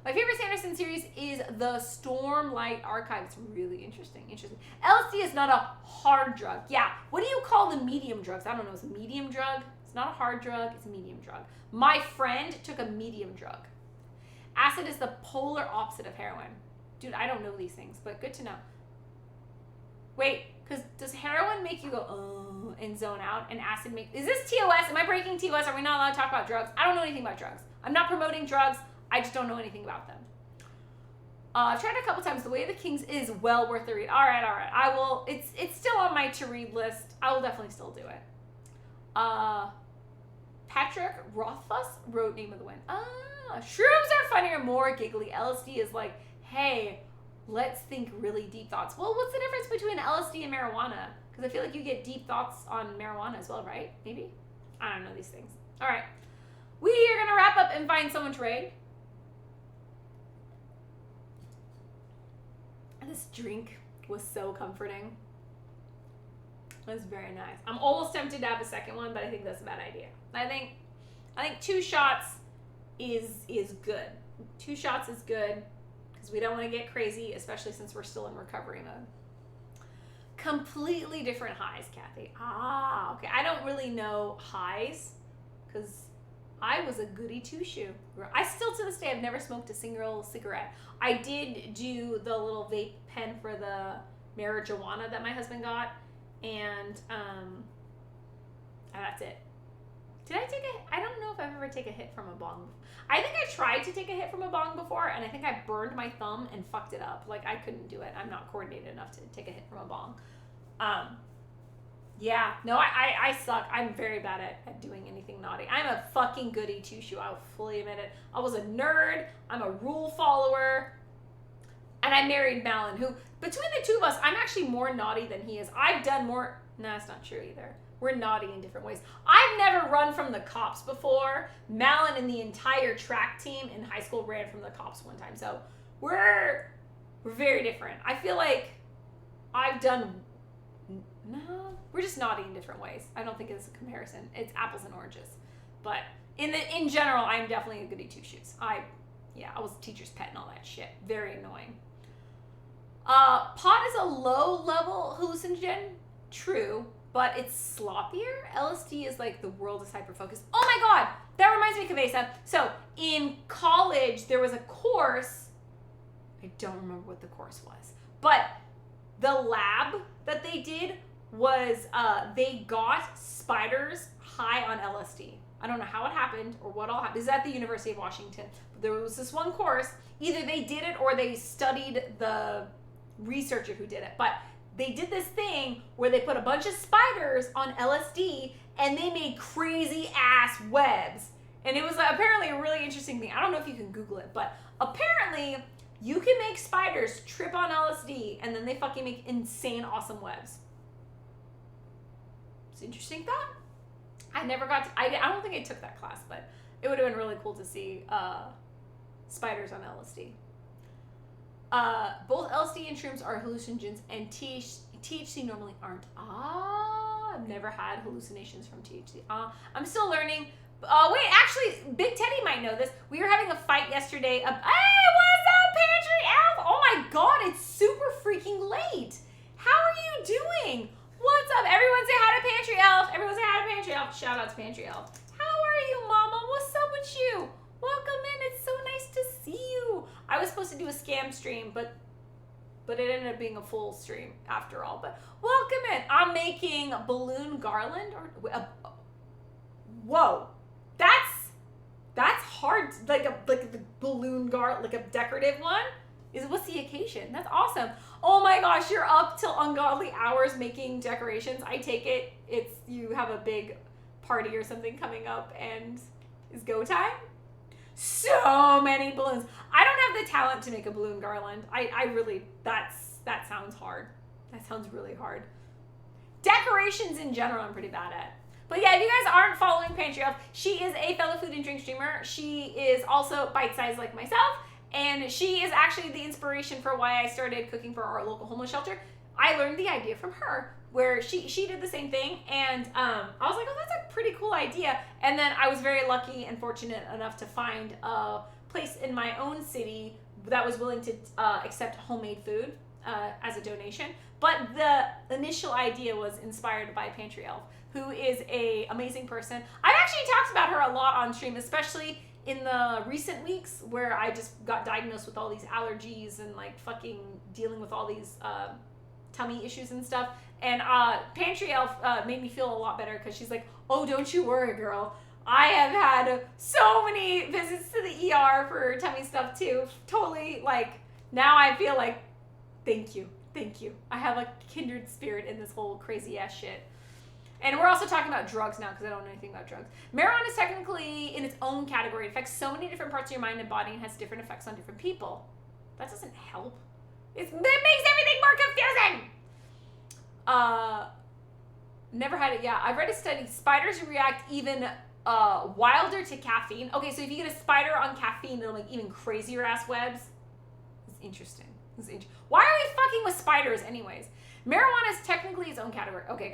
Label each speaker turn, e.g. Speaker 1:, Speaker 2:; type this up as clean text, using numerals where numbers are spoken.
Speaker 1: My favorite Sanderson series is the Stormlight Archive. It's really interesting. LSD is not a hard drug. Yeah. What do you call the medium drugs? I don't know. It's a medium drug. It's not a hard drug. It's a medium drug. My friend took a medium drug. Acid is the polar opposite of heroin. Dude, I don't know these things, but good to know. Wait, because does heroin make you go, and zone out, and acid make... Is this TOS? Am I breaking TOS? Are we not allowed to talk about drugs? I don't know anything about drugs. I'm not promoting drugs. I just don't know anything about them. I've tried it a couple times. The Way of the Kings is well worth the read. All right. I will... It's still on my to-read list. I will definitely still do it. Patrick Rothfuss wrote Name of the Wind. Shrooms are funnier, more giggly. LSD is like, hey, let's think really deep thoughts. Well, what's the difference between LSD and marijuana? Because I feel like you get deep thoughts on marijuana as well, right? Maybe? I don't know these things. All right. We are going to wrap up and find someone to raid. This drink was so comforting. It was very nice. I'm almost tempted to have a second one, but I think that's a bad idea. I think 2 shots is good. 2 shots is good because we don't want to get crazy, especially since we're still in recovery mode. Completely different highs, Kathy. Okay. I don't really know highs because I was a goody two-shoe. I still, to this day, I've never smoked a single cigarette. I did do the little vape pen for the marijuana that my husband got, and that's it. Did I take I don't know if I've ever taken a hit from a bong. I think I tried to take a hit from a bong before, and I think I burned my thumb and fucked it up. Like, I couldn't do it. I'm not coordinated enough to take a hit from a bong. Yeah, no, I suck. I'm very bad at doing anything naughty. I'm a fucking goody two-shoe. I'll fully admit it. I was a nerd. I'm a rule follower. And I married Malin, who, between the two of us, I'm actually more naughty than he is. I've done more... No, that's not true either. We're naughty in different ways. I've never run from the cops before. Malin and the entire track team in high school ran from the cops one time. So we're very different. I feel like I've done... No, we're just naughty in different ways. I don't think it's a comparison. It's apples and oranges. But in general, I'm definitely a goody two-shoes. I was a teacher's pet and all that shit. Very annoying. Pot is a low-level hallucinogen. True. But it's sloppier. LSD is like the world is hyper-focused. Oh my God! That reminds me, Kavesa. So in college, there was a course. I don't remember what the course was. But the lab that they did was they got spiders high on LSD. I don't know how it happened or what all happened. This is at the University of Washington. But there was this one course. Either they did it or they studied the researcher who did it. But they did this thing where they put a bunch of spiders on LSD and they made crazy ass webs. And it was apparently a really interesting thing. I don't know if you can Google it, but apparently you can make spiders trip on LSD and then they fucking make insane awesome webs. It's an interesting thought. I never got to, I don't think I took that class, but it would have been really cool to see spiders on LSD. Both LSD and shrooms are hallucinogens, and THC normally aren't. I've never had hallucinations from THC. I'm still learning. Wait, actually, Big Teddy might know this. We were having a fight yesterday. Hey, what's up, Pantry Elf? Oh my God, it's super freaking late. How are you doing? What's up? Everyone say hi to Pantry Elf. Everyone say hi to Pantry Elf. Shout out to Pantry Elf. How are you, Mama? What's up with you? Welcome in. It's so nice to see you. I was supposed to do a scam stream, but it ended up being a full stream after all. But welcome in. I'm making balloon garland. Whoa, that's hard. Like the balloon garland, like a decorative one. What's the occasion? That's awesome. Oh my gosh, you're up till ungodly hours making decorations. I take it it's you have a big party or something coming up and it's go time. So many balloons. I don't have the talent to make a balloon garland. I really, that sounds hard. That sounds really hard. Decorations in general, I'm pretty bad at. But yeah, if you guys aren't following Pantry Elf, she is a fellow food and drink streamer. She is also bite-sized like myself, and she is actually the inspiration for why I started cooking for our local homeless shelter. I learned the idea from her, where she did the same thing, and I was like, oh, that's a pretty cool idea. And then I was very lucky and fortunate enough to find a place in my own city that was willing to accept homemade food as a donation. But the initial idea was inspired by Pantry Elf, who is a amazing person. I've actually talked about her a lot on stream, especially in the recent weeks where I just got diagnosed with all these allergies and like fucking dealing with all these tummy issues and stuff. And Pantry Elf made me feel a lot better because she's like, oh, don't you worry, girl. I have had so many visits to the ER for tummy stuff too. Totally, like, now I feel like, thank you. I have a kindred spirit in this whole crazy ass shit. And we're also talking about drugs now because I don't know anything about drugs. Marijuana is technically in its own category. It affects so many different parts of your mind and body and has different effects on different people. That doesn't help. It makes everything more confusing. Never had it. Yeah, I've read a study. Spiders react even wilder to caffeine. Okay, so if you get a spider on caffeine, it'll make even crazier ass webs. It's interesting. Why are we fucking with spiders anyways? Marijuana is technically its own category. Okay,